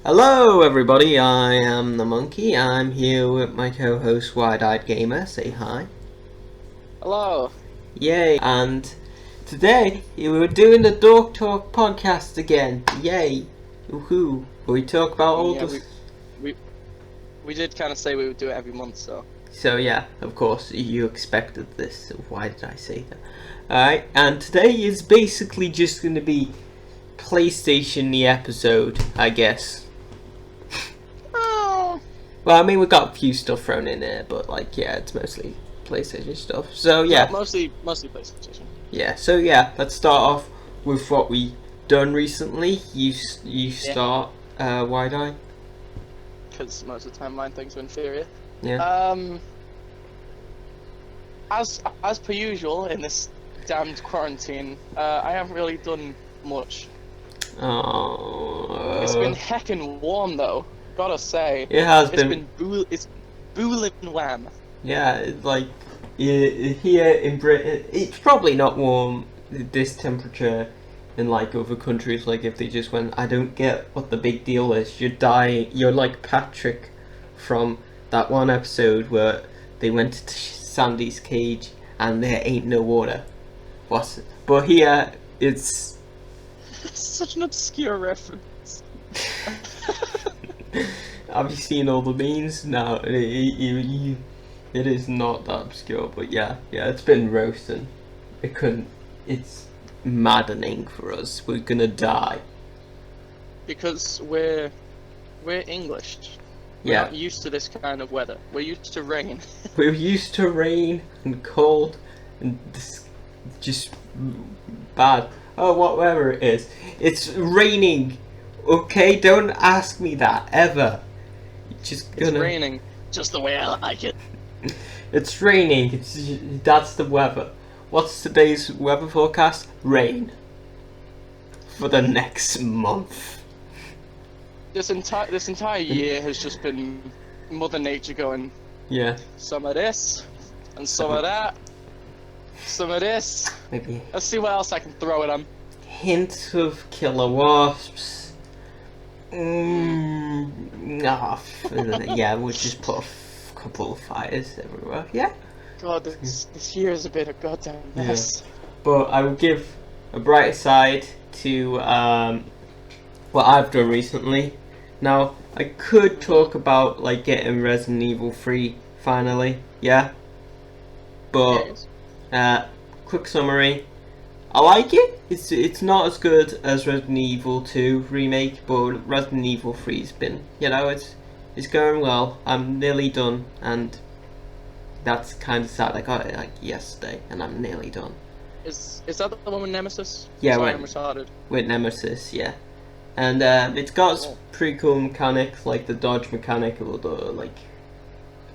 Hello everybody, I am the Monkey. I'm here with my co-host Wide-Eyed Gamer. Say hi. Hello. Yay. And today we're doing the Dork Talk podcast again. Yay. Woohoo. We talk about all Yeah, the... we did kind of say we would do it every month, so. So yeah, of course, you expected this. So why did I say that? Alright, and today is basically just going to be PlayStation the episode, I guess. Oh. Well, I mean, we got a few stuff thrown in there, but like, yeah, it's mostly PlayStation stuff. So yeah, No, mostly PlayStation. yeah. So yeah, let's start off with what we done recently. You start, Wide Eye. Because most of the time mine things are inferior. Yeah. As per usual in this damned quarantine, I haven't really done much. Oh. It's been heckin' warm though. Gotta say. It has It's been. it's boolin' wham. Yeah, it's like here in Britain, it's probably not warm this temperature in like other countries. Like if they just went, I don't get what the big deal is. You're dying. You're like Patrick from that one episode where they went to Sandy's cage and there ain't no water. What's it? But here it's. Such an obscure reference. Have you seen all the memes? No, it is not that obscure, but yeah, it's been roasting. It's maddening for us. We're gonna die. Because we're English. We're Yeah, not used to this kind of weather. We're used to rain. we're used to rain and cold and just bad. Oh, whatever it is, it's raining. Okay, don't ask me that ever. Just It's gonna. raining just the way I like it. It's raining. That's the weather. What's today's weather forecast? Rain. For the next month. This entire year has just been Mother Nature going, Yeah, some of this and some of that, some of this. maybe Let's see what else I can throw at them. hint of killer wasps. Yeah, we'll just put a couple of fires everywhere. Yeah. God, this year has been a goddamn mess. But I will give a brighter side to what I've done recently. Now, I could talk about like getting Resident Evil 3 finally, yeah. But quick summary, I like it. It's not as good as Resident Evil 2 remake, but Resident Evil 3's been, it's going well. I'm nearly done, and that's kind of sad. I got it like yesterday, and I'm nearly done. Is that the one with Nemesis? Yeah, Sorry, with- I'm retarded. With Nemesis, yeah. And it's got Cool. pretty cool mechanics, like the dodge mechanic, or the like.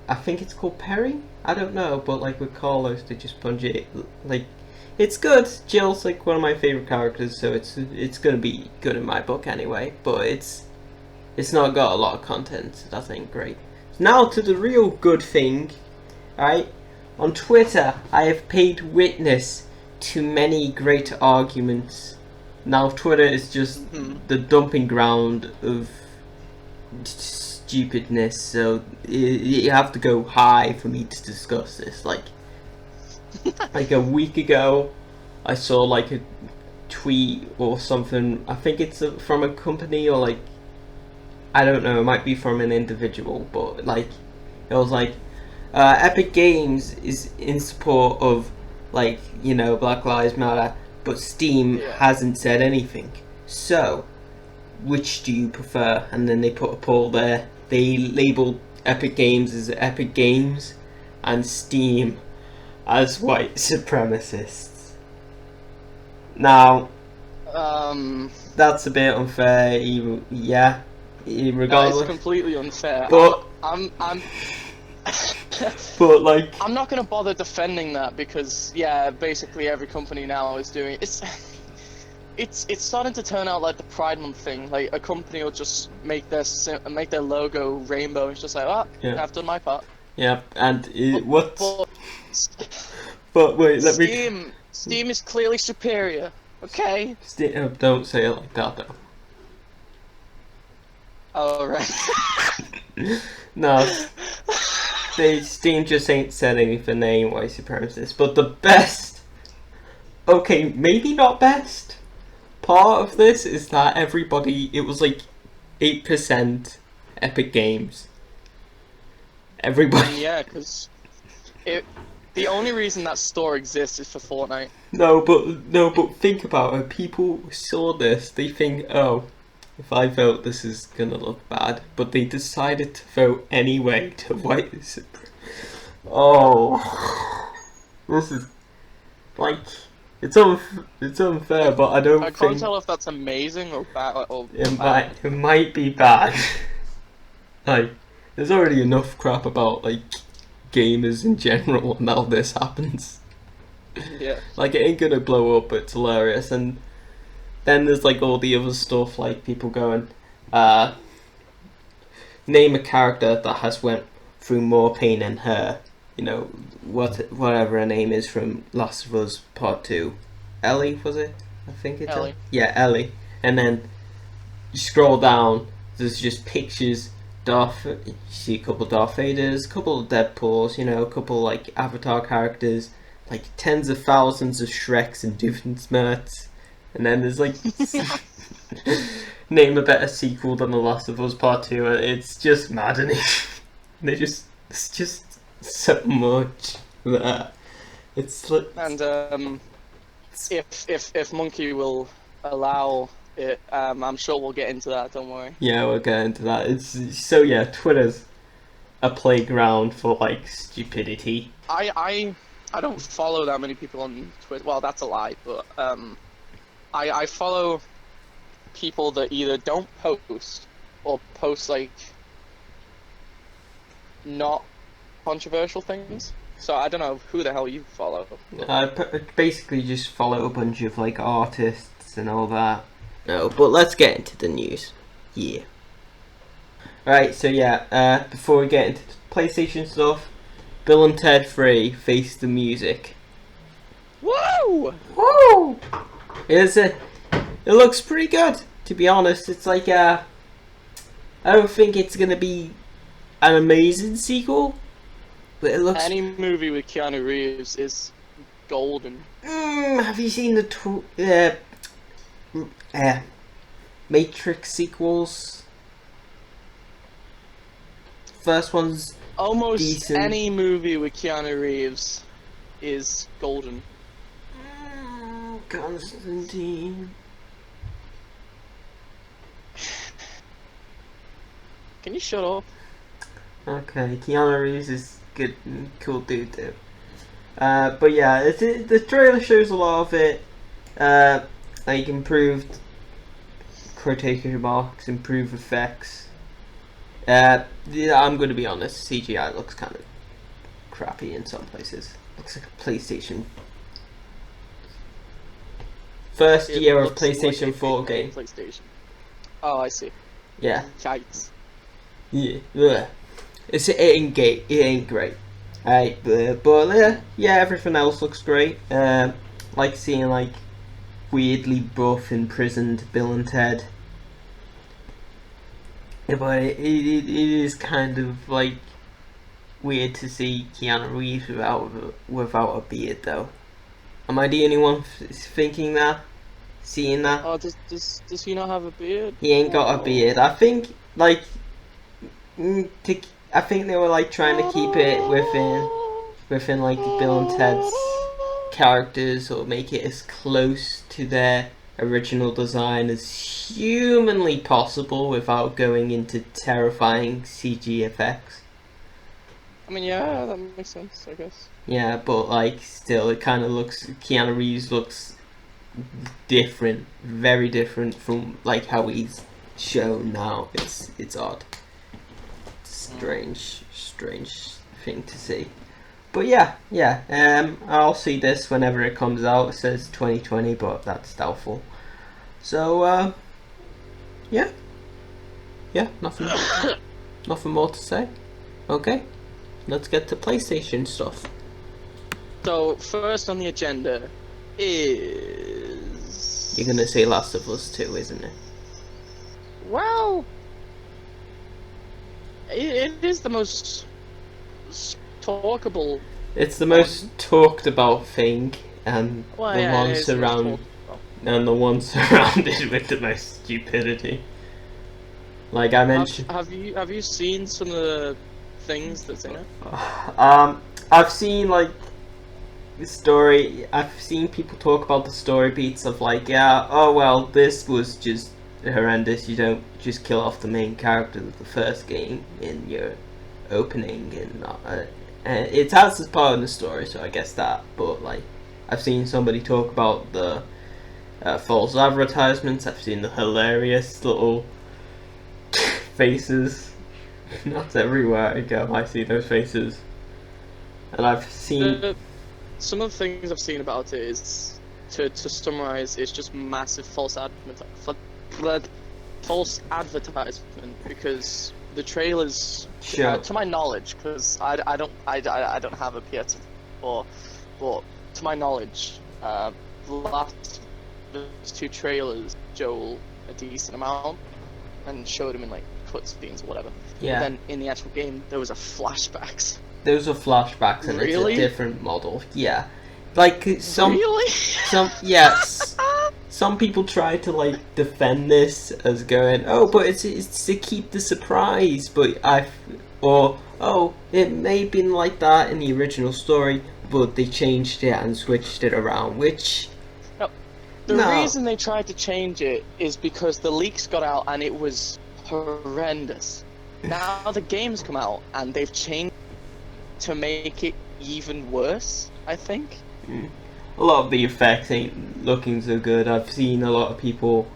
I think it's called parry. I don't know, but like with Carlos, they just punch it. Like, it's good. Jill's like one of my favorite characters, so it's gonna be good in my book anyway. But it's not got a lot of content, so that ain't great. Now to the real good thing, right? On Twitter, I have paid witness to many great arguments. Now Twitter is just the dumping ground of stupidness, so you have to go high for me to discuss this. Like a week ago, I saw like a tweet or something. I think it's from a company, or like, I don't know, it might be from an individual, but like it was like Epic Games is in support of like, Black Lives Matter, but Steam hasn't said anything. So, which do you prefer? And then they put a poll there. They labeled Epic Games as Epic Games and Steam as white supremacists. Now, that's a bit unfair. Regardless. It's completely unfair. But I'm but like, I'm not gonna bother defending that because basically every company now is doing it's starting to turn out like the Pride Month thing. Like a company will just make their logo rainbow. It's just like, I've done my part. yeah, and But wait, let me. Steam is clearly superior. Okay. Don't say it like that though. Oh right. No, Steam just ain't said anything name white supremacist. But the best, okay, maybe not best, part of this is that everybody, it was like 8% Epic Games. Everybody. Yeah, because the only reason that store exists is for Fortnite. No, but think about it. People saw this. They think, oh, if I vote, this is gonna look bad. But they decided to vote anyway to white. Oh, this is like it's unfair, but I don't I think can't tell if that's amazing or bad. it might be bad. Like, there's already enough crap about like gamers in general, and now this happens. Yeah. Like, it ain't gonna blow up, but it's hilarious. And then there's like all the other stuff, like people going, name a character that has went through more pain than her. You know, whatever her name is from Last of Us Part 2. Ellie, was it? I think it's Ellie. Yeah, Ellie. And then you scroll down, there's just pictures. You see a couple Darth Vaders, a couple of Deadpools, you know, a couple like Avatar characters, like tens of thousands of Shreks and Doofenshmirtz, and then there's like name a better sequel than The Last of Us Part 2. It's just maddening. It's just so much there. It's like, And if Monkey will allow it, I'm sure we'll get into that. Don't worry. yeah, we'll get into that. It's so, yeah, Twitter's a playground for like stupidity. I don't follow that many people on Twitter. Well, that's a lie, but I follow people that either don't post or post like not controversial things. So I don't know who the hell you follow. I basically just follow a bunch of like artists and all that. No, but let's get into the news. Yeah. Right, so yeah, before we get into the PlayStation stuff, Bill and Ted 3 Face the Music. Woo! Woo! It looks pretty good, to be honest. It's like, I don't think it's gonna be an amazing sequel, but it looks... Any movie with Keanu Reeves is golden. have you seen the Matrix sequels? First one's Almost decent. any movie with Keanu Reeves is golden. Constantine. Can you shut up? Okay, Keanu Reeves is good, cool dude too. But yeah, the trailer shows a lot of it. Like improved quotation marks, improved effects. Yeah, I'm going to be honest. CGI looks kind of crappy in some places. Looks like a PlayStation. First year of PlayStation like 4 game. PlayStation. Oh, I see. Yeah. Yikes. Yeah. Ugh. It ain't great. Right, but yeah, everything else looks great. Like seeing like weirdly buff, imprisoned Bill and Ted. Yeah, but it is kind of like weird to see Keanu Reeves without a beard, though. Am I the only one thinking that? Seeing that? Oh, does he not have a beard? He ain't got a beard. I think like I think they were like trying to keep it within like Bill and Ted's characters, or make it as close to their original design as humanly possible without going into terrifying CG effects. I mean, yeah, that makes sense, I guess. Yeah, but like still, it kind of looks. Keanu Reeves looks different, very different from like how he's shown now. It's odd, strange thing to see. But yeah. I'll see this whenever it comes out. It says 2020, but that's doubtful. So yeah, nothing more to say. Okay, let's get to PlayStation stuff. So, first on the agenda is... You're gonna say Last of Us 2, isn't it? Well, it is the most talkable. It's the most talked about thing, and Well, the yeah, one it is the most surround talked about. and the one surrounded with the most stupidity. Like I mentioned, Have you seen some of the things that's in it? I've seen like the story. I've seen people talk about the story beats of like, yeah, oh well, this was just horrendous. You don't just kill off the main character of the first game in your opening, and it has its part in the story, so I guess that. But like, I've seen somebody talk about the false advertisements. I've seen the hilarious little faces. That's everywhere I go. I see those faces, and I've seen. Some of the things I've seen about it is, to summarize, it's just massive false advertisement because the trailers, Sure. to my knowledge, because I don't have a PS4, but to my knowledge, the last two trailers Joel a decent amount and showed him in like cutscenes or whatever. Yeah. But then in the actual game, there was a flashbacks. Those are flashbacks, and Really? it's a different model. Yeah, like Really? yes. Some people try to like defend this as going, oh, but it's to keep the surprise. But it may have been like that in the original story, but they changed it and switched it around. Which the reason they tried to change it is because the leaks got out and it was horrendous. Now the game's come out and they've changed to make it even worse, I think. A lot of the effects ain't looking so good. I've seen a lot of people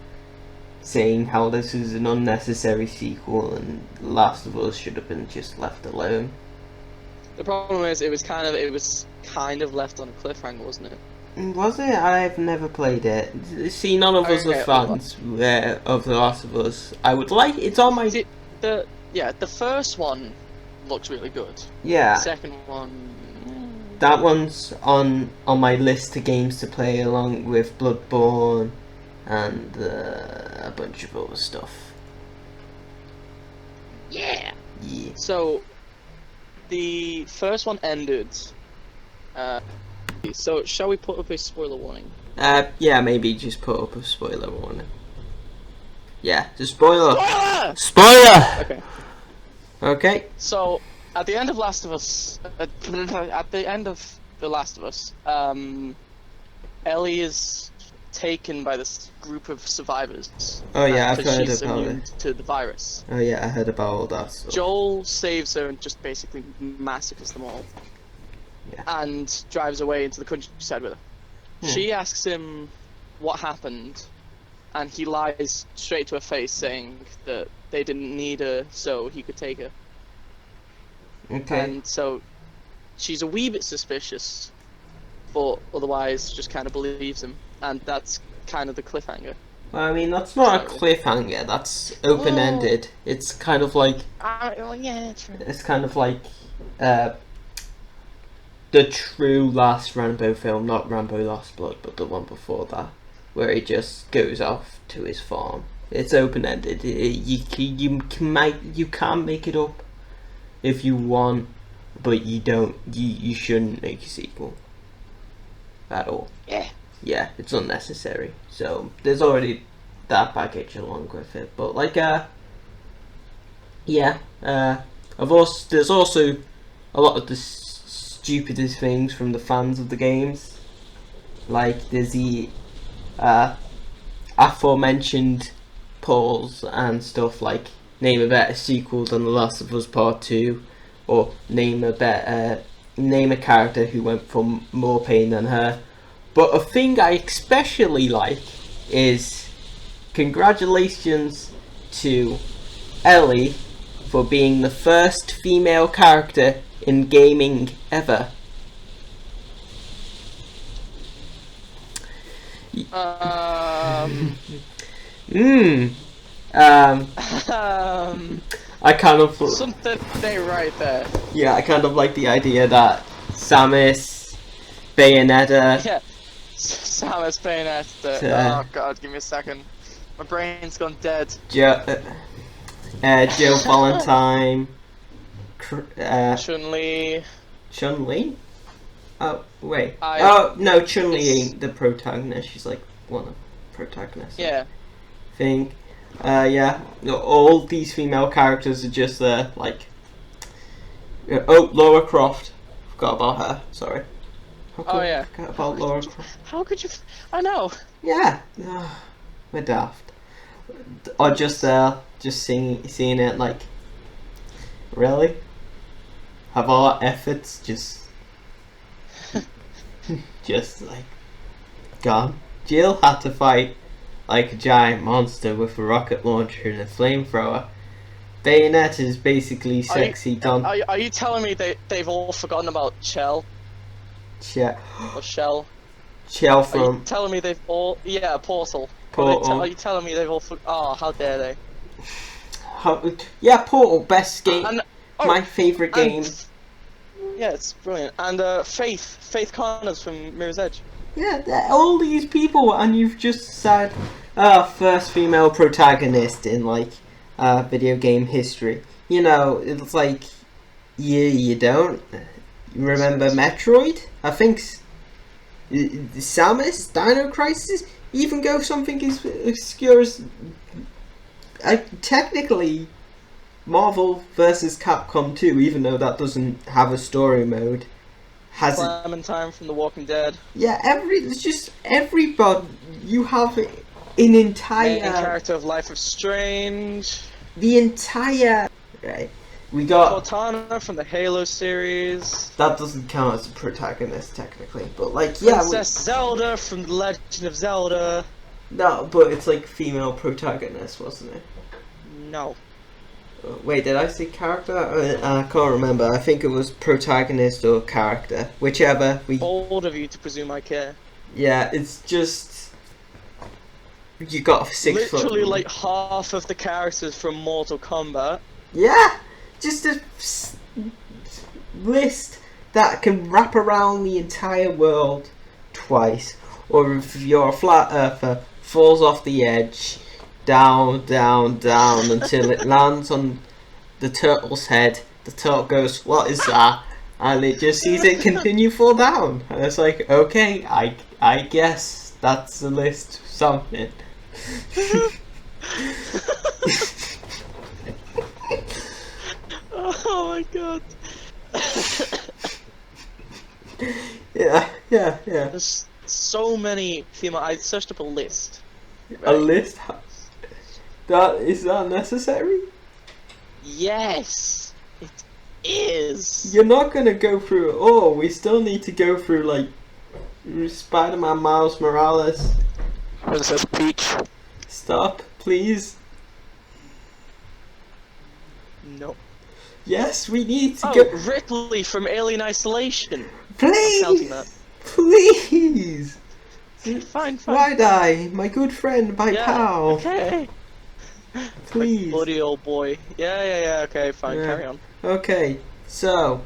saying how this is an unnecessary sequel and Last of Us should have been just left alone. The problem is it was kind of left on a cliffhanger, wasn't it? Was it? I've never played it. See, none of us are fans of The Last of Us. I would like it's on my. The first one looks really good. Yeah. The second one. That one's on my list of games to play along with Bloodborne and a bunch of other stuff. Yeah. Yeah. So, the first one ended. So shall we put up a spoiler warning? Yeah, maybe just put up a spoiler warning. Yeah, the spoiler. Spoiler! Spoiler! Okay. Okay. So, at the end of Last of Us, at the end of The Last of Us, Ellie is taken by this group of survivors. Oh yeah, I've because heard she's about immune it. to the virus. Oh yeah, I heard about all that stuff. Joel saves her and just basically massacres them all. Yeah. And drives away into the countryside with her. She asks him what happened, and he lies straight to her face, saying that they didn't need her so he could take her. Okay. And so she's a wee bit suspicious, but otherwise just kind of believes him, and that's kind of the cliffhanger. Well, I mean, that's not a cliffhanger. That's open-ended. It's kind of like. Well, yeah, true. It's kind of like the true last Rambo film, not Rambo Last Blood, but the one before that, where he just goes off to his farm. It's open-ended. You can make it up if you want, but you don't. You shouldn't make a sequel at all. Yeah, it's unnecessary. So there's already that package along with it. But like, there's also a lot of the stupidest things from the fans of the games. Like there's the aforementioned polls and stuff like name a better sequel than The Last of Us Part 2, or name a character who went for more pain than her. But a thing I especially like is congratulations to Ellie for being the first female character in gaming ever. I kind of something they right there. Yeah, I kind of like the idea that Samus, Bayonetta. Yeah, Samus Bayonetta. Oh god, give me a second. My brain's gone dead. Jill Valentine, Chun-Li. Chun-Li? Oh, wait. I- Oh, no, Chun-Li it's- ain't the protagonist. She's like one of the protagonists. Yeah. I think. Yeah. All these female characters are just there, like. Oh, Laura Croft. Forgot about her. Sorry. Oh yeah. Forgot about Laura Croft. How could you? I know. Yeah. We're daft. Or just seeing it like. Really? Have all our efforts just like gone? Jill had to fight like a giant monster with a rocket launcher and a flamethrower. Bayonetta is basically sexy Don. Are you telling me they've all forgotten about Chell or Shell? Chell Are from you telling me they've all? Yeah, Portal. Portal. Are you telling me they've all? Oh, how dare they? Yeah, Portal, best game. And, my favourite game. Yeah, it's brilliant. And Faith Connors from Mirror's Edge. Yeah, all these people, and you've just said, first female protagonist in like video game history. You know, it's like, you don't remember Metroid? I think Samus, Dino Crisis, even go something as obscure as technically Marvel vs. Capcom 2, even though that doesn't have a story mode, has Clementine from The Walking Dead. Yeah, everybody. You have an entire main character of Life is Strange. The entire right. We got Cortana from the Halo series. That doesn't count as a protagonist technically, but like yeah. Princess Zelda from The Legend of Zelda. No, but it's like female protagonist, wasn't it? No. Wait, did I say character? I can't remember. I think it was protagonist or character, whichever. Bold of you to presume I care. Yeah, it's just you got 6 foot. Literally like half of the characters from Mortal Kombat. Yeah, just a list that can wrap around the entire world twice, or if you're a flat earther, falls off the edge. Down, down, down until it lands on the turtle's head. The turtle goes, "What is that?" And it just sees it continue fall down. And it's like, okay, I guess that's the list. Something. Oh my god. Yeah. There's so many female. I searched up a list. Right? A list. Is that necessary? Yes, it is. You're not gonna go through it all. We still need to go through like Spider-Man, Miles Morales. Princess Peach. Stop, please. No. Yes, we need to Oh, go. Ripley from Alien Isolation. Please. I'm counting that. Please. Fine. Wide-Eye, my good friend, my pal. Okay. Please. Like buddy old boy. Yeah. Okay, fine. Yeah. Carry on. Okay, so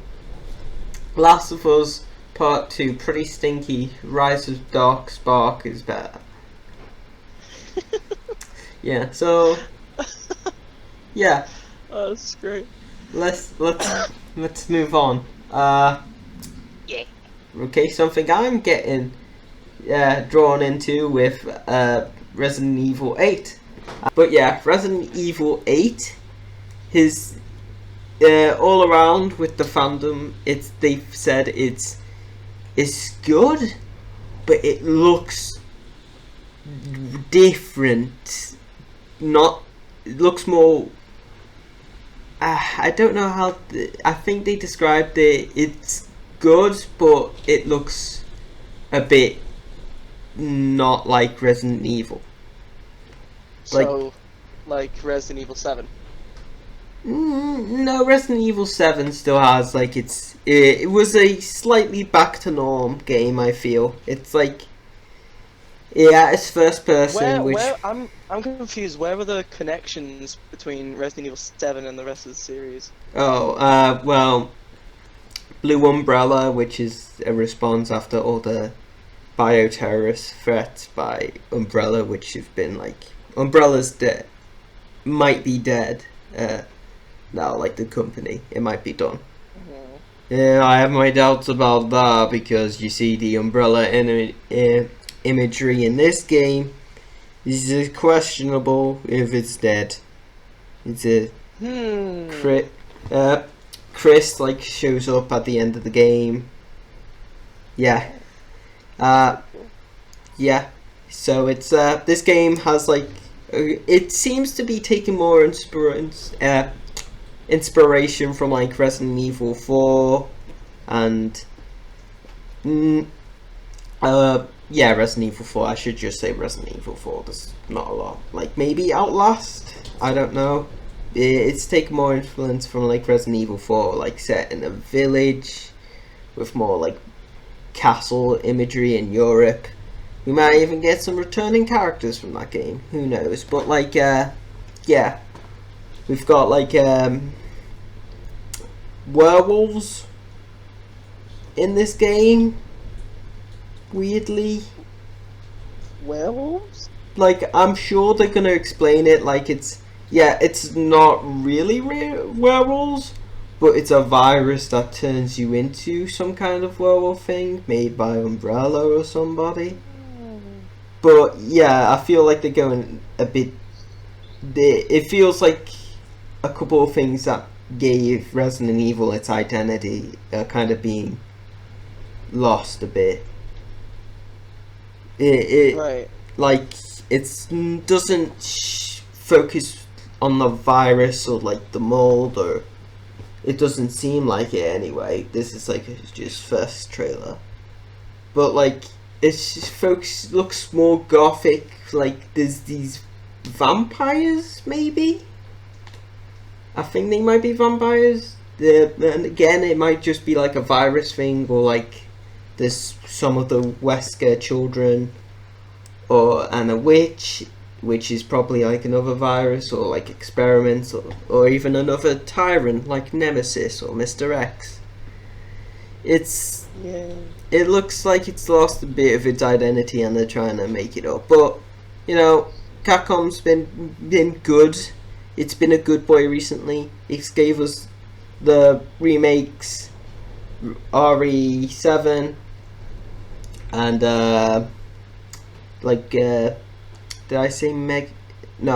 Last of Us Part 2, pretty stinky. Rise of Dark Spark is better. Yeah. So. Yeah. Oh, this is great. Let's move on. Yeah. Okay, something I'm getting drawn into with Resident Evil 8. But yeah, Resident Evil 8, his all around with the fandom, they've said it's good, but it looks different. It looks more. I don't know how. I think they described it. It's good, but it looks a bit not like Resident Evil. So, like Resident Evil 7. No, Resident Evil 7 still has like it was a slightly back to norm game. I feel it's like it's first person. Where I'm confused. Where were the connections between Resident Evil 7 and the rest of the series? Oh, well, Blue Umbrella, which is a response after all the bioterrorist threats by Umbrella, which have been like Umbrella's dead, might be dead. now, like the company. It might be done. Mhm. Yeah, I have my doubts about that because you see the umbrella imagery in this game is questionable if it's dead. It's a Chris like shows up at the end of the game. Yeah. Yeah. So it's this game has like it seems to be taking more inspiration from like Resident Evil 4 and Resident Evil 4. I should just say Resident Evil 4. There's not a lot. Like maybe Outlast. I don't know. It's taken more influence from like Resident Evil 4, like set in a village with more like castle imagery in Europe. We might even get some returning characters from that game. Who knows? But like, we've got like werewolves in this game. Weirdly, Werewolves? like I'm sure they're gonna explain it. Like it's not really werewolves, but it's a virus that turns you into some kind of werewolf thing made by Umbrella or somebody. But yeah, I feel like they're going a bit. It feels like a couple of things that gave Resident Evil its identity are kind of being lost a bit. Right. Like it doesn't focus on the virus or like the mold, or it doesn't seem like it anyway. This is like just first trailer, but like. It's folks looks more gothic. Like there's these vampires, maybe. I think they might be vampires. And again, it might just be like a virus thing, or like there's some of the Wesker children, and a witch, which is probably like another virus, or like experiments, or even another tyrant like Nemesis or Mr. X. It looks like it's lost a bit of its identity and they're trying to make it up. But, you know, Capcom's been good. It's been a good boy recently. It gave us the remakes RE7 and did I say No,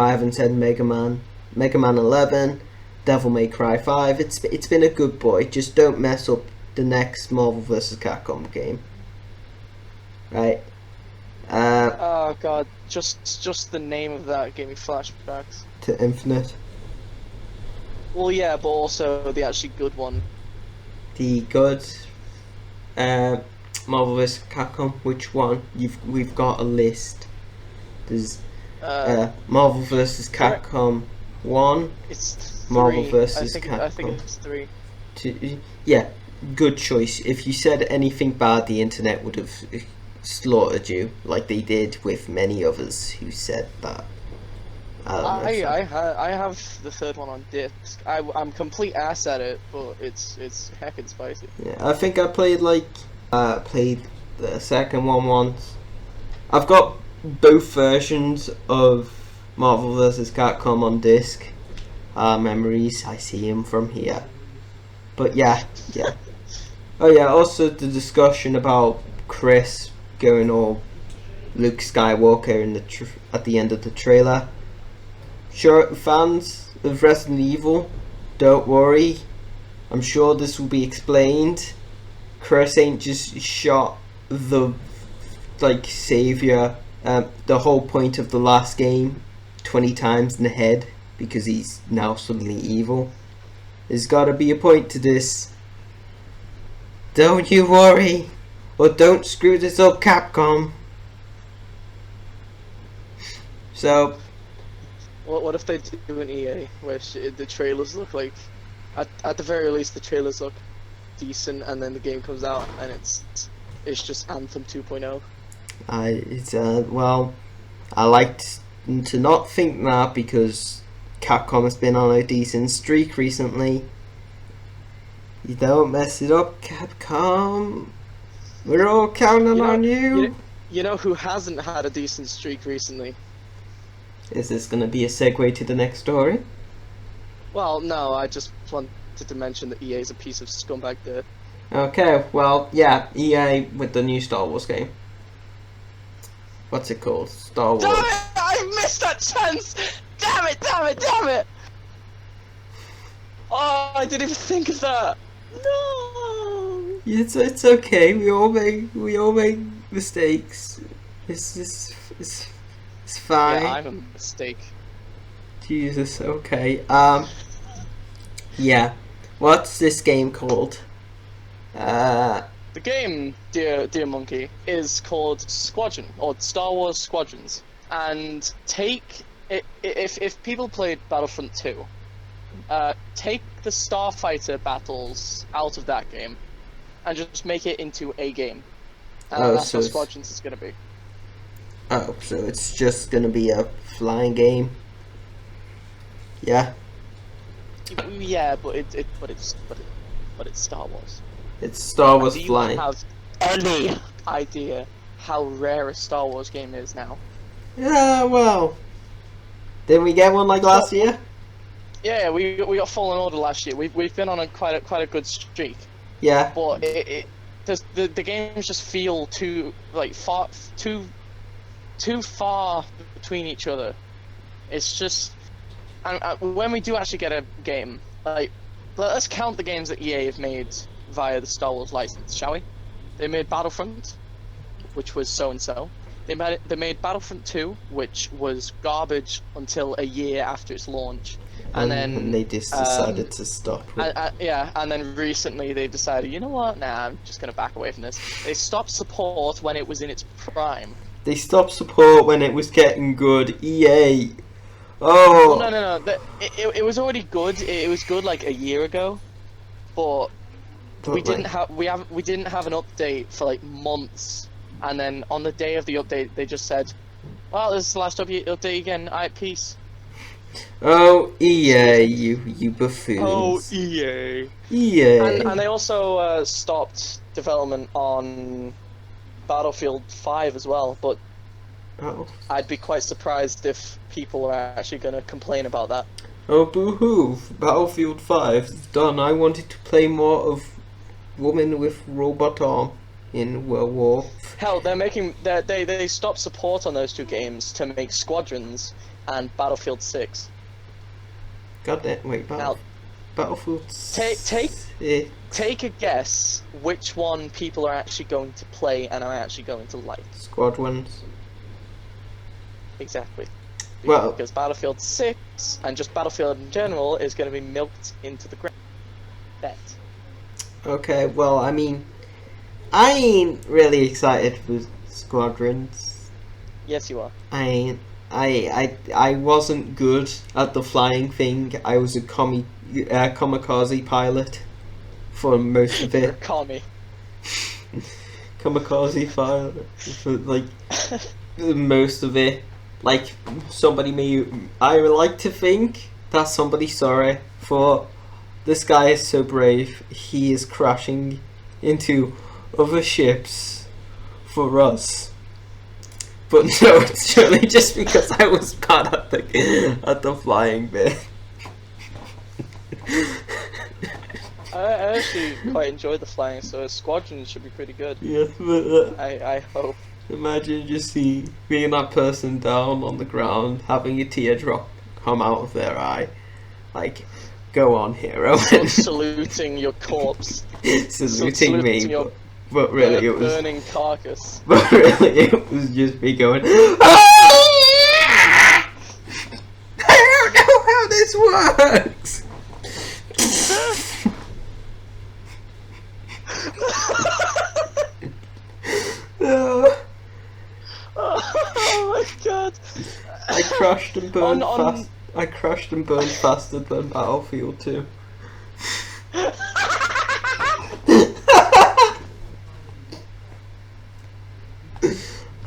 I haven't said Mega Man 11, Devil May Cry 5. It's been a good boy. Just don't mess up the next Marvel vs. Capcom game, right? Oh god, just the name of that gave me flashbacks. To Infinite. Well, yeah, but also the actually good one. The good Marvel vs. Capcom. Which one? We've got a list. There's Marvel vs. Capcom 1. It's Marvel 3. vs. Capcom. I think it's 3. Yeah. Good choice. If you said anything bad, the internet would have slaughtered you, like they did with many others who said that. I have the third one on disc. I'm complete ass at it, but it's heckin' spicy. Yeah, I think I played played the second one once. I've got both versions of Marvel vs. Capcom on disc. Memories, I see him from here. But yeah. Oh yeah, also the discussion about Chris going all Luke Skywalker in at the end of the trailer. Sure, fans of Resident Evil, don't worry. I'm sure this will be explained. Chris ain't just shot the savior, the whole point of the last game 20 times in the head because he's now suddenly evil. There's gotta be a point to this. Don't you worry, or don't screw this up, Capcom. So, what if they do an EA where the trailers look like, at the very least the trailers look decent, and then the game comes out and it's just Anthem 2.0. I like to not think that because Capcom has been on a decent streak recently. You don't mess it up, Capcom. We're all counting on you. You know who hasn't had a decent streak recently? Is this going to be a segue to the next story? Well, no, I just wanted to mention that EA is a piece of scumbag dirt. Okay, well, yeah, EA with the new Star Wars game. What's it called? Star Wars. Damn it! I missed that chance! Damn it! Damn it! Damn it! Oh, I didn't even think of that. No. It's okay. We all make mistakes. It's fine. Yeah, I'm a mistake. Jesus. Okay. Yeah. What's this game called? The game, dear monkey, is called Squadron or Star Wars Squadrons. And if people played Battlefront 2, take the starfighter battles out of that game, and just make it into a game. And that's so what Squadrons is gonna be. Oh, so it's just gonna be a flying game. Yeah. Yeah, but it's Star Wars. It's Star Wars Do you flying. have any idea how rare a Star Wars game is now? Yeah, well. Didn't we get one like last year? Yeah, we got Fallen Order last year. We've been on quite a good streak, Yeah. but the games just feel too far between each other. It's just, and when we do actually get a game, like, let's count the games that EA have made via the Star Wars license, shall we? They made Battlefront, which was so and so. They made Battlefront 2, which was garbage until a year after its launch. And then they just decided to stop it. yeah, and then recently they decided, you know what? Nah, I'm just gonna back away from this. They stopped support when it was in its prime. They stopped support when it was getting good. EA. Oh. Well, no. It was already good. It was good like a year ago, but we didn't have an update for like months. And then on the day of the update, they just said, "Well, this is the last update again. Alright, peace." Oh, EA, you buffoons. Oh, EA. EA. And they also stopped development on Battlefield 5 as well, but I'd be quite surprised if people are actually going to complain about that. Oh, boo-hoo. Battlefield 5 is done. I wanted to play more of Woman with Robot Arm in World War. Hell, they stopped support on those two games to make Squadrons and Battlefield 6. God damn, wait, Battlefield 6. Take a guess which one people are actually going to play and are actually going to like. Squadrons. Exactly. Well, because Battlefield 6 and just Battlefield in general is going to be milked into the ground. Bet. Okay, well, I mean, I ain't really excited for Squadrons. Yes, you are. I wasn't good at the flying thing. I was a kamikaze pilot for most of it. Commie. Kamikaze pilot for like most of it. Like I would like to think that somebody sorry for this guy is so brave. He is crashing into other ships for us. But no, it's surely just because I was bad at the flying bit. I actually quite enjoyed the flying, so Squadron should be pretty good. Yes, but I hope. Imagine just being that person down on the ground, having a teardrop come out of their eye. Like, go on, hero. Saluting your corpse. Saluting me. But really, it was burning carcass. But really, it was just me going. I don't know how this works. Oh my god! I crashed and burned fast. I crashed and burned faster than Battlefield 2.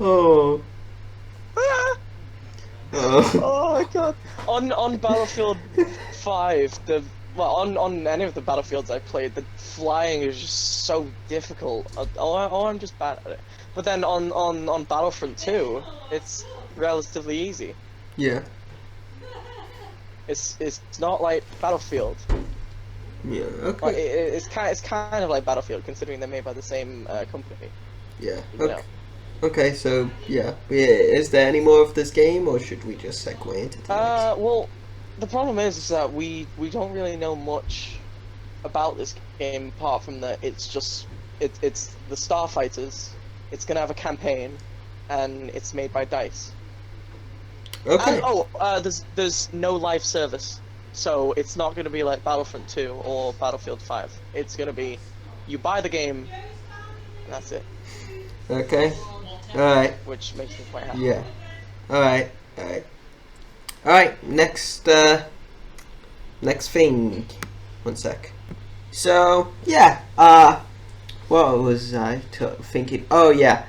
Oh. Oh my god! On Battlefield 5, on any of the Battlefields I played, the flying is just so difficult. Or I'm just bad at it. But then on Battlefront 2, it's relatively easy. Yeah. It's not like Battlefield. Yeah. But Okay. it's kind of like Battlefield, considering they're made by the same company. Yeah. You know. Okay. Okay. So yeah. Is there any more of this game, or should we just segue into the next? Well, the problem is that we don't really know much about this game apart from that it's the Starfighters. It's gonna have a campaign, and it's made by DICE. Okay. And there's no live service, so it's not gonna be like Battlefront 2 or Battlefield 5. It's gonna be you buy the game, and that's it. Okay. All right. Which makes me quite happy. Yeah. All right. All right. All right. Next. Next thing. One sec. So yeah. What was I thinking? Oh yeah.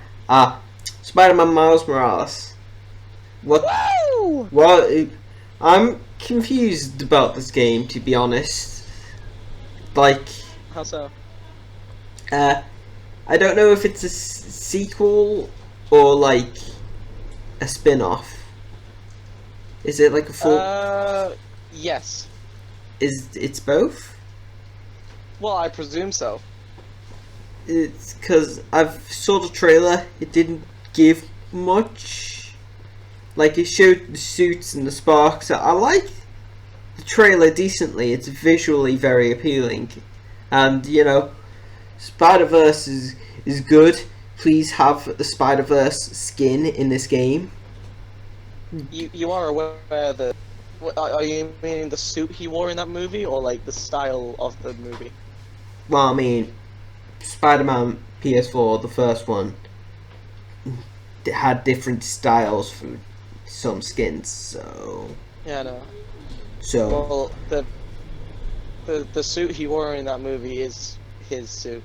Spider-Man Miles Morales. What? Woo! Well, I'm confused about this game, to be honest. Like, How so? I don't know if it's a sequel or like a spin-off. Is it like a full? Yes. It's both? Well, I presume so. It's because I've saw the trailer. It didn't give much. Like, it showed the suits and the sparks. I like the trailer decently. It's visually very appealing, and you know, Spider-Verse is good. Please have the Spider-Verse skin in this game. You are aware that... Are you meaning the suit he wore in that movie, or like the style of the movie? Well, I mean, Spider-Man PS4, the first one, it had different styles for some skins. So Yeah, no. so Well, the suit he wore in that movie is his suit.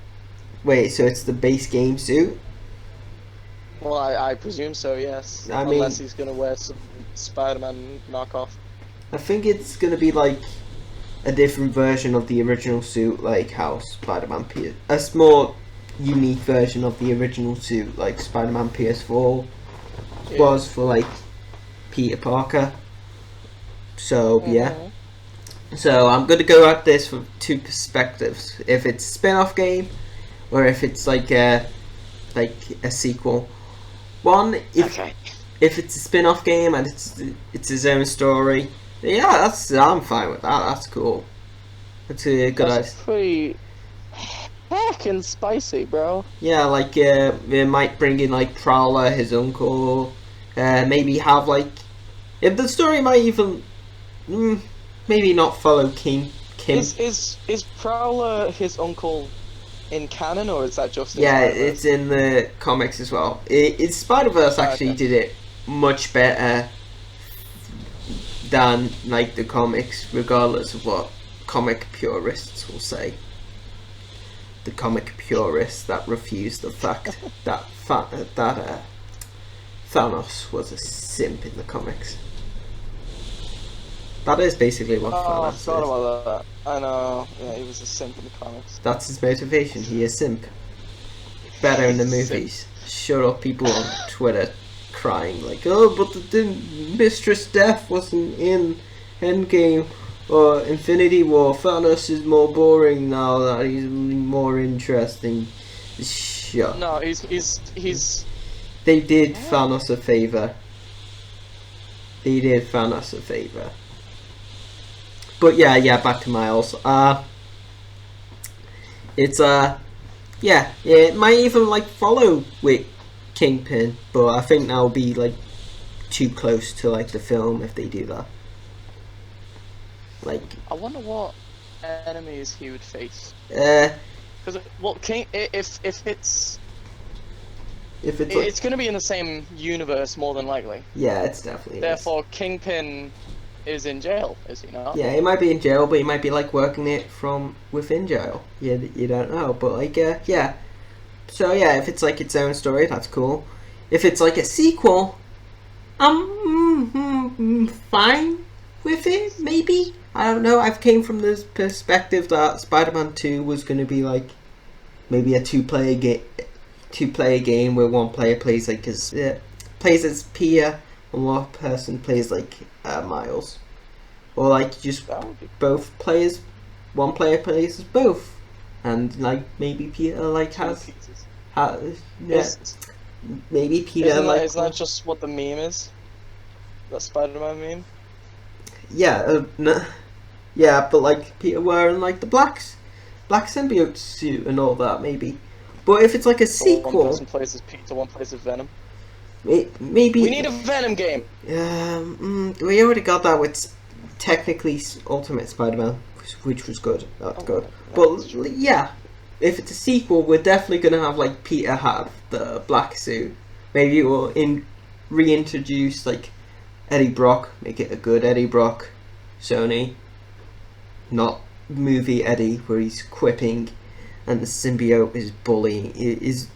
wait, so it's the base game suit? Well, I presume so, yes. I mean- Unless he's gonna wear some Spider-Man knockoff. I think it's gonna be like a different version of the original suit, like how Spider-Man a more unique version of the original suit, like Spider-Man PS4 Yeah. was for like Peter Parker. So yeah. So I'm gonna go at this from two perspectives: if it's a spin-off game, or if it's like a sequel. One, if it's a spin-off game and it's his own story, yeah, I'm fine with that. That's cool. That's a good idea. That's pretty heckin' spicy, bro. Yeah, like they might bring in like Prowler, his uncle. Maybe have like, if the story might even maybe not follow Kim. Is Prowler his uncle in canon, or is that just in Yeah, Spider-Verse? it's in the comics as well. It's Spider-Verse actually Okay. did it much better than like the comics, regardless of what comic purists will say. The comic purists that refuse the fact that Thanos was a simp in the comics. That is basically what Oh, I Thanos forgot is. about that. I know. Yeah, he was a simp in the comics. That's his motivation. He is simp. Better in the He's a simp. movies. Shut up, people on Twitter crying like, oh, but the Mistress Death wasn't in Endgame or Infinity War. Thanos is more boring now that he's more interesting. Shut. No, he's They did Thanos a favor. They did Thanos a favor. But yeah, back to Miles. It's yeah, it might even like follow with Kingpin, but I think that'll be like too close to like the film if they do that. Like, I wonder what enemies he would face. if Because if it's it's like, it's going to be in the same universe more than likely. yeah, it's definitely. Therefore, Kingpin is in jail, is he not? Yeah, he might be in jail, but he might be like working it from within jail. Yeah, you don't know, but like, yeah. So yeah, if it's like its own story, that's cool. If it's like a sequel, I'm fine with it. Maybe, I don't know. I've came from this perspective that Spider-Man 2 was going to be like maybe a two-player game where one player plays like plays as Peter and one person plays like Miles. or like just That would be both players, one player plays as both, and like maybe Peter like has yeah, Is, maybe Peter like isn't that just what the meme is? That Spider-Man meme? yeah, yeah, but like Peter wearing like the black symbiote suit and all that maybe. But if it's like a So one sequel, person plays as Peter, one plays as Venom. maybe We need a Venom game! we already got that with technically Ultimate Spider-Man, which was good. That's good. But yeah, if it's a sequel, we're definitely gonna have like Peter have the black suit. Maybe we'll reintroduce like Eddie Brock, make it a good Eddie Brock, Sony, not movie Eddie where he's quipping and the symbiote is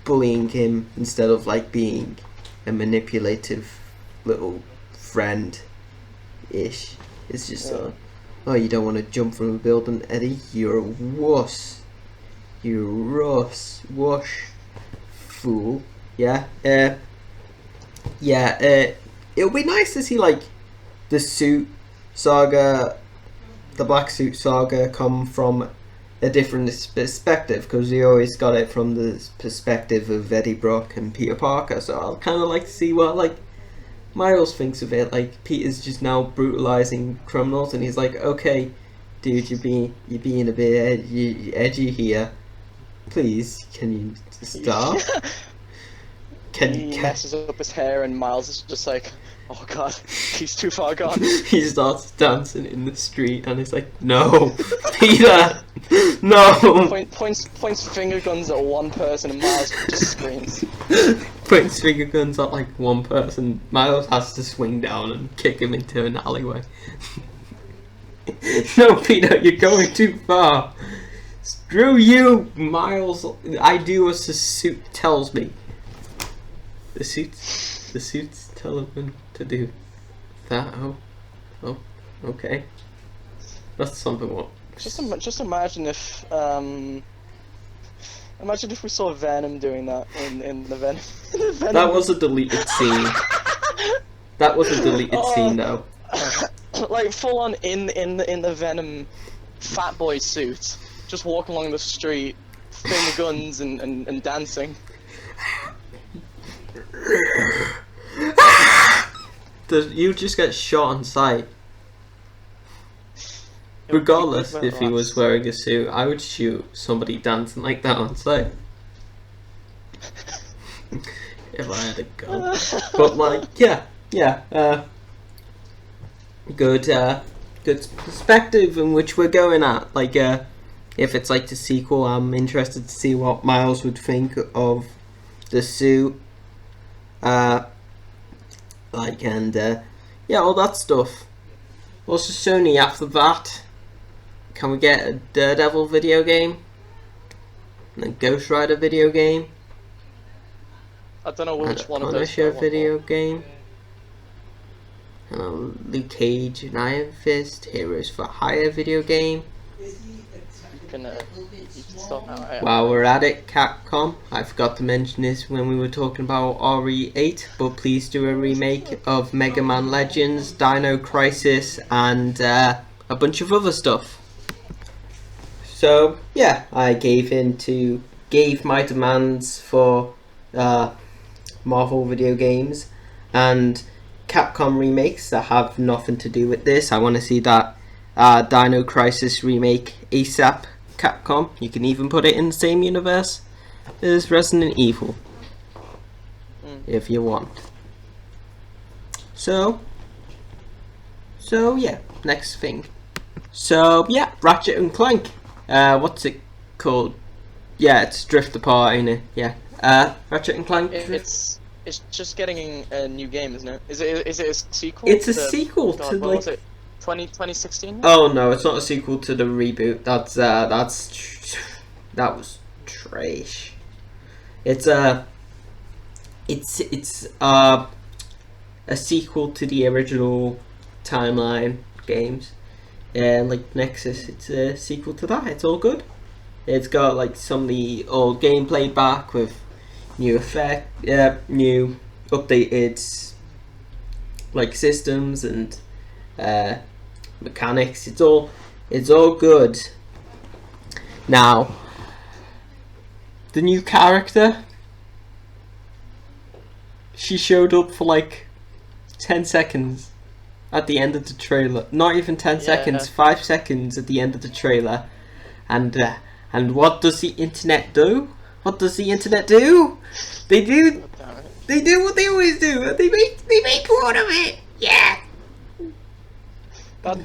bullying him instead of like being a manipulative little friend ish. It's just oh, you don't want to jump from a building, Eddie, you're a wuss, wush fool. Yeah, it'll be nice to see like the suit saga, the black suit saga come from a different perspective, because we always got it from the perspective of Eddie Brock and Peter Parker, so I'll kind of like to see what like Miles thinks of it. Like Peter's just now brutalizing criminals and he's like, okay dude, you're being a bit edgy here, please can you stop. He messes up his hair and Miles is just like, oh god, he's too far gone. He starts dancing in the street and it's like, no, Peter, no. Points finger guns at one person and Miles just screams. Points finger guns at like one person. Miles has to swing down and kick him into an alleyway. No, Peter, you're going too far. Screw you, Miles. I do as the suit tells me. The suits tell him to do that. Oh, okay. That's something. What? Just imagine if we saw Venom doing that in the Venom. That was a deleted scene. That was a deleted scene, though. Like full on in the Venom fat boy suit, just walking along the street, finger guns and dancing. You just get shot on sight. Regardless if he was wearing a suit, I would shoot somebody dancing like that on sight. If I had a gun. But like, yeah, good perspective in which we're going at. Like, if it's like the sequel, I'm interested to see what Miles would think of the suit. Yeah, all that stuff. Also, Sony, after that, can we get a Daredevil video game? And a Ghost Rider video game? I don't know which one of those. Punisher video game? And a Luke Cage and Iron Fist, Heroes for Hire video game? You can stop now. While we're at it, Capcom, I forgot to mention this when we were talking about RE8, but please do a remake of Mega Man Legends, Dino Crisis, and a bunch of other stuff. So yeah, I gave my demands for Marvel video games and Capcom remakes that have nothing to do with this. I want to see that Dino Crisis remake ASAP. Capcom, you can even put it in the same universe as Resident Evil if you want. So yeah, next thing. So yeah, Ratchet and Clank. What's it called? Yeah, it's Drift Apart, ain't it? Yeah. Ratchet and Clank. It's just getting a new game, isn't it? Is it a sequel? It's a sequel to what like. Was it? 2016? Oh no, it's not a sequel to the reboot. That was trash. It's a sequel to the original timeline games, and like Nexus, it's a sequel to that. It's all good. It's got like some of the old gameplay back with new new updated like systems and mechanics. It's all good. Now, the new character, she showed up for like 10 seconds at the end of the trailer. Not even 10 seconds, 5 seconds at the end of the trailer. And what does the internet do? What does the internet do? They do what they always do. They make fun of it. Yeah. That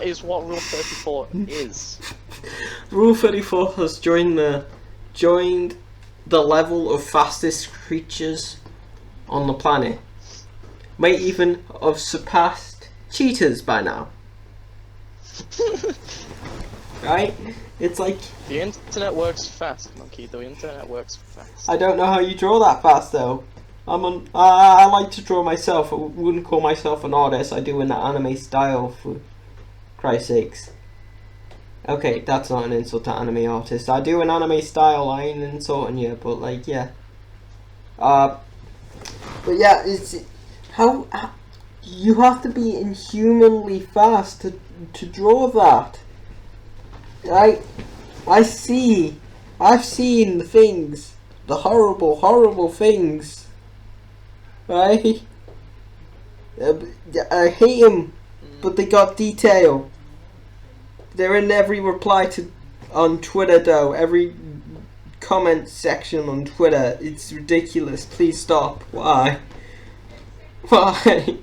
is what Rule 34 is. Rule 34 has joined the level of fastest creatures on the planet. Might even have surpassed cheetahs by now. Right? It's like... The internet works fast, Monkey. The internet works fast. I don't know how you draw that fast, though. I like to draw myself. I wouldn't call myself an artist. I do in the anime style, for Christ's sakes. Okay, that's not an insult to anime artists. I do an anime style. I ain't insulting you, but like, yeah. But yeah, it's how you have to be inhumanly fast to draw that. Right? I've seen the things, the horrible things. Right? I hate them, but they got detail. They're in every reply on Twitter, though. Every comment section on Twitter. It's ridiculous. Please stop. Why? Why?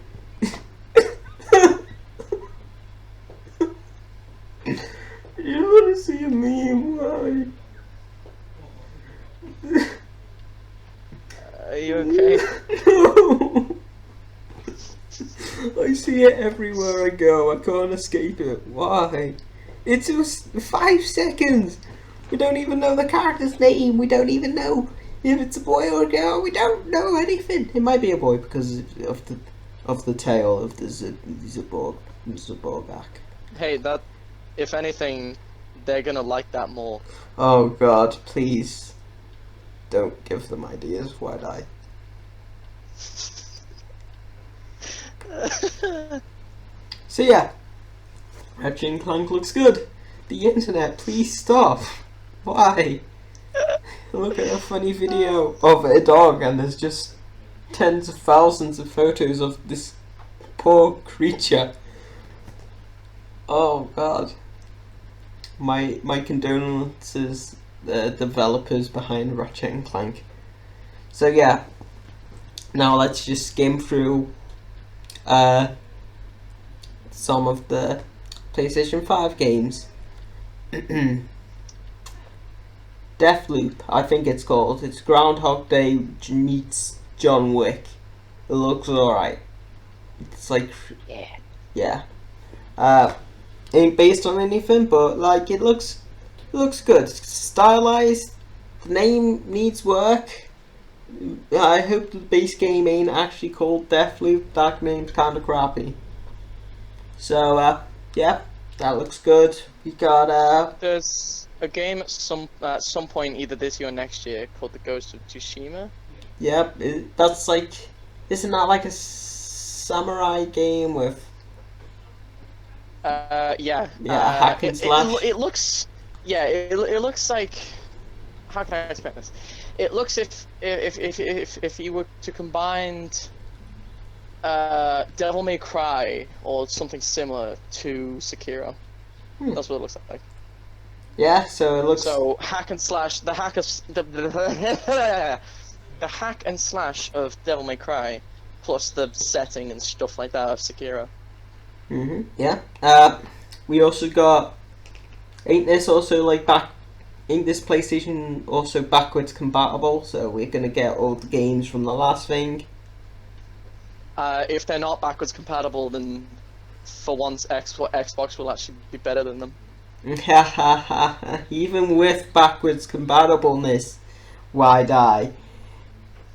You want to see a meme? Why? Are you okay? No. I see it everywhere I go. I can't escape it. Why? It's just 5 seconds. We don't even know the character's name. We don't even know if it's a boy or a girl. We don't know anything. It might be a boy because of the tail of the Zaborgak. Hey, that. If anything, they're gonna like that more. Oh God! Please, don't give them ideas. Why'd I? So yeah, Ratchet Clank looks good. The internet, please stop. Why? Look at a funny video of a dog and there's just tens of thousands of photos of this poor creature. Oh God. My condolences, the developers behind Ratchet and Clank. So yeah, now let's just skim through some of the PlayStation 5 games. Deathloop, I think it's called. It's Groundhog Day meets John Wick. It looks alright. It's like, yeah. Ain't based on anything, but like it looks good. It's stylized. The name needs work. I hope the base game ain't actually called Deathloop. That name's kinda crappy. So yeah, that looks good. We got There's a game at some point either this year or next year called The Ghost of Tsushima. Yep, that's like, isn't that like a samurai game with? Yeah. Hack and slash. It looks. Yeah, it looks like. How can I explain this? It looks if you were to combine Devil May Cry or something similar to Sekiro. That's what it looks like. Yeah, so it looks. So hack and slash. The hack and slash of Devil May Cry, plus the setting and stuff like that of Sekiro. Yeah. We also got. Ain't this PlayStation also backwards compatible? So we're gonna get all the games from the last thing. If they're not backwards compatible, then for once Xbox will actually be better than them. Even with backwards compatibleness, why die?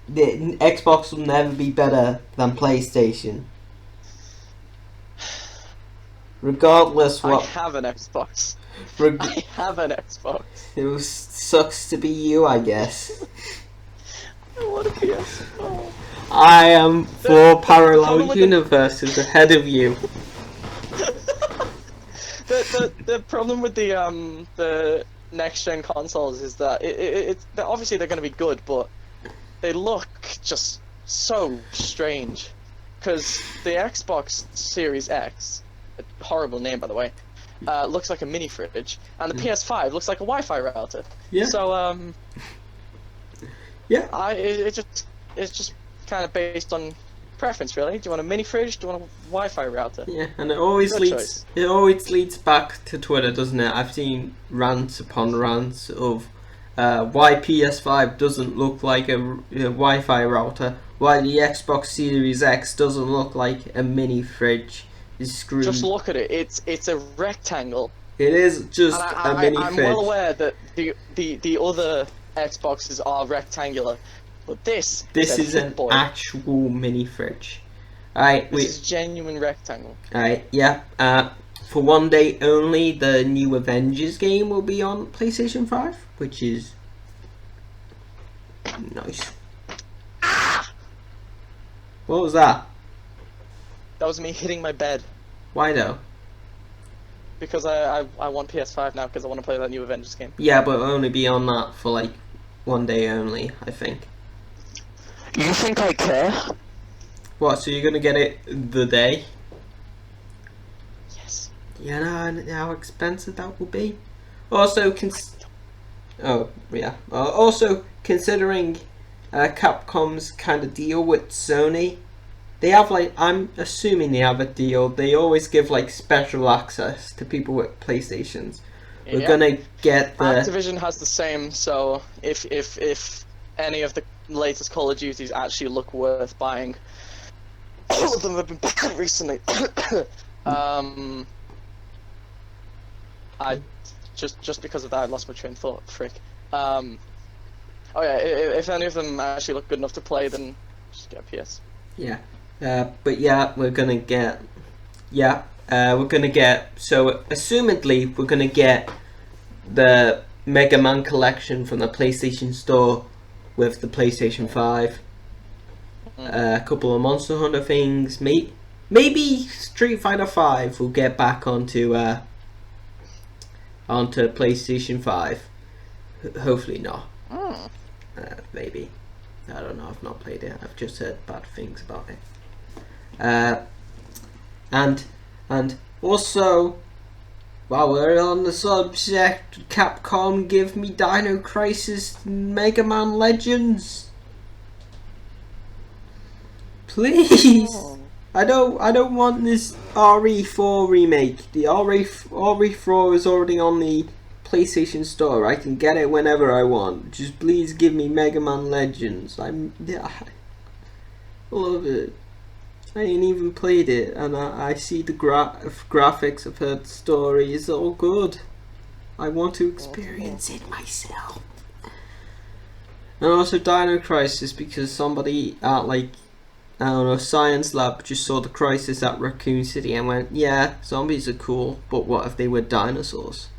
The Xbox will never be better than PlayStation. Regardless what. I have an Xbox. I have an Xbox. It sucks to be you, I guess. I want a PS5. I am 4 parallel universes ahead of you. the problem with the next gen consoles is that obviously they're going to be good, but they look just so strange. Because the Xbox Series X, a horrible name by the way, looks like a mini fridge, and the PS5 looks like a Wi-Fi router. Yeah. So Yeah. It's just kind of based on preference, really. Do you want a mini fridge? Do you want a Wi-Fi router? Yeah, and it always leads back to Twitter, doesn't it? I've seen rants upon rants of why PS5 doesn't look like a Wi-Fi router, why the Xbox Series X doesn't look like a mini fridge. Screwed. Just look at it. It's a rectangle. It is just a mini I'm fridge. well aware that the other Xboxes are rectangular, but this is an actual mini fridge. Alright, this is genuine rectangle. Alright, yeah. For one day only, the new Avengers game will be on PlayStation 5, which is nice. What was that? That was me hitting my bed. Why though? Because I want PS5 now because I want to play that new Avengers game. Yeah, but it'll only be on that for like one day only, I think. You think I care? What, so you're gonna get it the day? Yes. Yeah, no, how expensive that will be. Also, also considering Capcom's kind of deal with Sony, they have like, I'm assuming they have a deal. They always give like special access to people with PlayStations. We're gonna get the Activision has the same. So if any of the latest Call of Duties actually look worth buying, all of them have been banned recently. I just because of that I lost my train of thought. Frick. Oh yeah, if any of them actually look good enough to play, then just get a PS. Yeah. But yeah, we're gonna get. Yeah, we're gonna get. So, assumedly, we're gonna get the Mega Man collection from the PlayStation Store with the PlayStation 5. A couple of Monster Hunter things. Maybe Street Fighter 5 will get back onto PlayStation 5. Hopefully not. Maybe. I don't know. I've not played it. I've just heard bad things about it. And also, while we're on the subject, Capcom, give me Dino Crisis Mega Man Legends, please. I don't want this RE4 remake. The RE4 is already on the PlayStation Store. I can get it whenever I want. Just please give me Mega Man Legends. I love it. I ain't even played it, and I see the graphics. I've heard the story. It's all good. I want to experience it myself. And also Dino Crisis, because somebody at like, I don't know, Science Lab just saw the Crisis at Raccoon City and went, yeah, zombies are cool, but what if they were dinosaurs?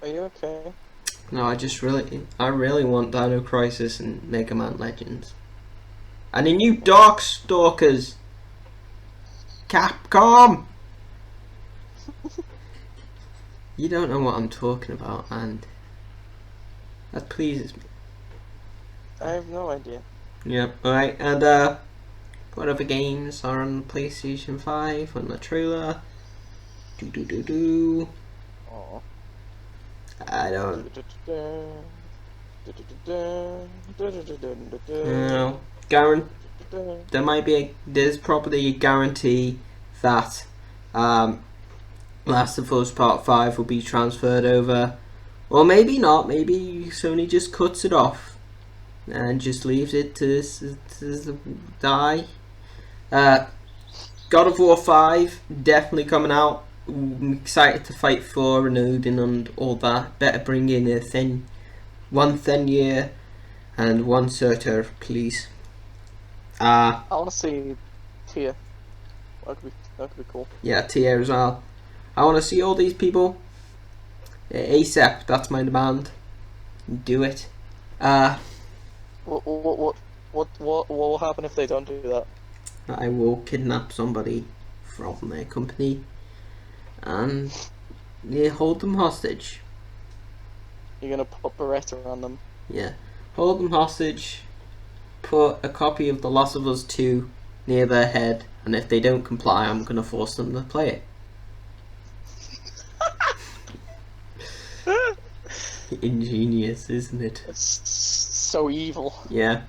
Are you okay? No, I really want Dino Crisis and Mega Man Legends. And a new Dark Stalkers. Capcom! You don't know what I'm talking about, and that pleases me. I have no idea. Yep, alright, and what other games are on PlayStation 5 on the trailer? Oh. I don't know. There's probably a guarantee that Last of Us Part 5 will be transferred over, or maybe not. Maybe Sony just cuts it off and just leaves it to die. God of War 5 definitely coming out. I'm excited to fight for and Odin and all that. Better bring in one Fenrir and one Surtur, please. I want to see Tia. That could be cool. Yeah, Tia as well. I want to see all these people ASAP. That's my demand. Do it. What will happen if they don't do that? I will kidnap somebody from their company, and hold them hostage. You're gonna put Beretta on them. Yeah, hold them hostage. Put a copy of The Last of Us 2 near their head, and if they don't comply, I'm gonna force them to play it. Ingenious, isn't it? It's so evil. Yeah.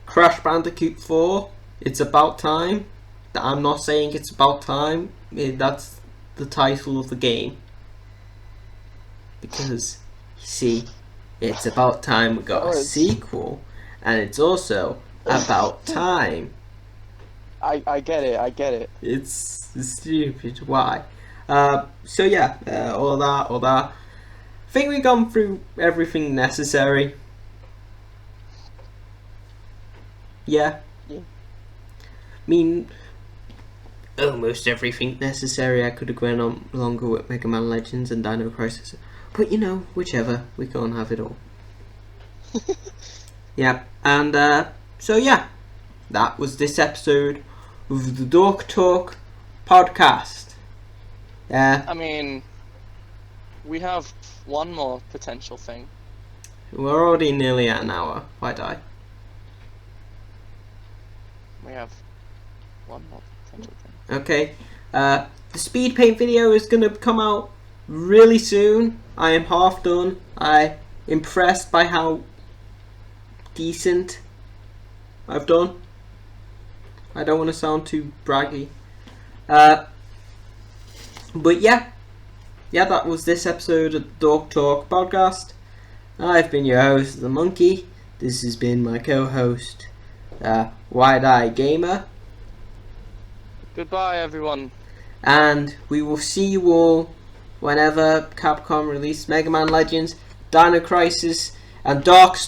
Crash Bandicoot 4. It's about time. I'm not saying it's about time. That's the title of the game. Because, you see, it's about time we got a sequel, and it's also about time. I get it. It's stupid. Why? So yeah, all that. I think we've gone through everything necessary. Yeah. Yeah. I mean, almost everything necessary. I could have gone on longer with Mega Man Legends and Dino Crisis, but whichever, we can't have it all. Yeah, and so yeah, that was this episode of the Dork Talk podcast. I mean, we have one more potential thing. We're already nearly at an hour. Why die? We have one more potential thing. Okay. The speed paint video is gonna come out really soon. I am half done. I'm impressed by how decent I've done. I don't want to sound too braggy. But yeah, that was this episode of the Dork Talk podcast. I've been your host, The Monkey. This has been my co-host, Wide Eye Gamer. Goodbye, everyone. And we will see you all whenever Capcom release Mega Man Legends, Dino Crisis, and Dark Story.